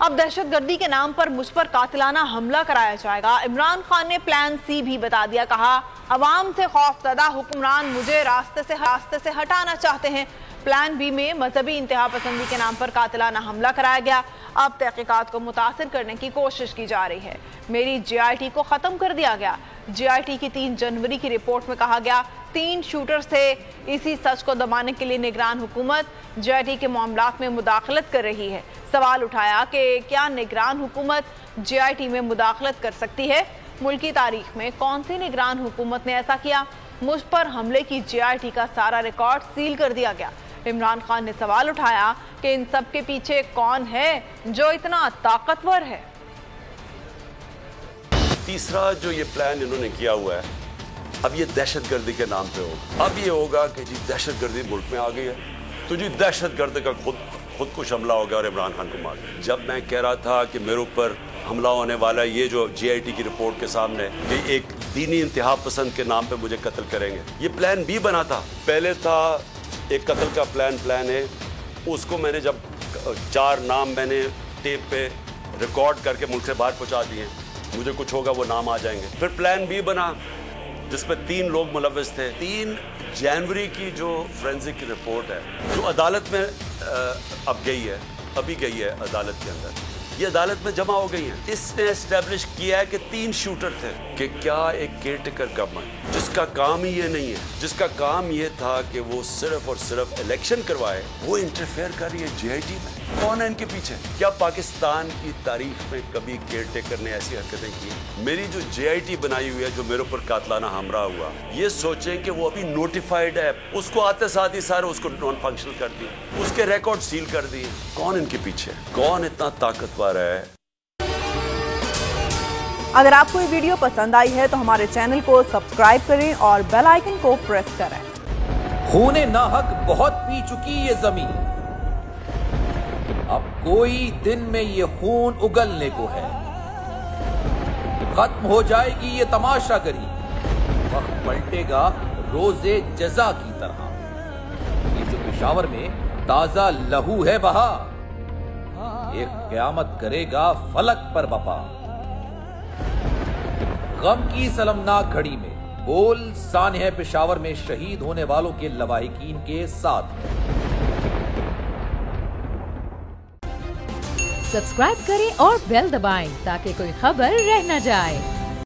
अब दहशतगर्दी के नाम पर मुझ पर कातिलाना हमला कराया जाएगा। इमरान खान ने प्लान सी भी बता दिया। कहा, अवाम से खौफजदा हुक्मरान मुझे रास्ते से हटाना चाहते हैं। प्लान बी में मजहबी इंतहा पसंदी के नाम पर कातिलाना हमला कराया गया। अब तहकीकात को मुतासिर करने की कोशिश की जा रही है। मेरी JIT को खत्म कर दिया गया। JIT की 3 जनवरी की रिपोर्ट में कहा गया 3 शूटर्स थे। इसी सच को दबाने के लिए निगरान हुकूमत JIT के मामलात में मुदाखलत कर रही है। सवाल उठाया कि क्या निगरान हुकूमत JIT में मुदाखलत कर सकती है? मुल्की तारीख में कौन सी निगरान हुकूमत ने ऐसा किया? मुझ पर हमले की JIT का सारा रिकॉर्ड सील कर दिया गया। इमरान खान ने सवाल उठाया कि इन सब के पीछे कौन है जो इतना ताकतवर है। तीसरा जो ये प्लान इन्होंने किया हुआ है, अब ये दहशतगर्दी के नाम पे होगा। अब ये होगा कि जी दहशतगर्दी मुल्क में आ गई है, तो जी दहशतगर्द का खुदकुश हमला हो गया और इमरान खान को मार दिया। जब मैं कह रहा था कि मेरे ऊपर हमला होने वाला है, ये जो JIT की रिपोर्ट के सामने कि एक दीनी इंतहा पसंद के नाम पे मुझे कत्ल करेंगे, ये प्लान बी बना था। पहले था एक कत्ल का प्लान है, उसको मैंने जब 4 नाम मैंने टेप पे रिकॉर्ड करके मुल्क से बाहर पहुंचा दिए, मुझे कुछ होगा वो नाम आ जाएंगे। फिर प्लान बी बना जिसमें 3 लोग मुलव्वस थे। 3 जनवरी की जो फोरेंसिक रिपोर्ट है, जो अदालत में अब गई है, अभी गई है अदालत के अंदर, ये अदालत में जमा हो गई है। इसने एस्टेब्लिश किया है कि 3 शूटर थे। कि क्या एक केयरटेकर गवर्नमेंट जिसका काम ही ये नहीं है, जिसका काम ये था कि वो सिर्फ और सिर्फ इलेक्शन करवाए, वो इंटरफेयर कर रही है JIT में? कौन है इनके पीछे? क्या पाकिस्तान की तारीख में कभी केयरटेकर ने ऐसी हरकतें की? मेरी जो JIT बनाई हुई है, जो मेरे ऊपर कातलाना हमला हुआ, ये सोचें कि वो अभी नोटिफाइड है, उसको आते साथ ही सारे उसको नॉन फंक्शनल कर दिए, उसके रिकॉर्ड सील कर दिए। कौन इनके पीछे? कौन इतना ताकतवर है? अगर आपको ये वीडियो पसंद आई है तो हमारे चैनल को सब्सक्राइब करें और बेल आइकन को प्रेस करें। खूने नाहक बहुत पी चुकी ये जमीन, अब कोई दिन में ये खून उगलने को है। खत्म हो जाएगी ये तमाशागरी, वक्त पलटेगा रोजे जजा की तरह। ये जो पेशावर में ताजा लहू है बहा, एक क़यामत करेगा फलक पर बपा। गम की सलमनाक घड़ी में बोल सानिह पेशावर में शहीद होने वालों के लवाहिकीन के साथ। सब्सक्राइब करें और बेल दबाएं ताकि कोई खबर रह न जाए।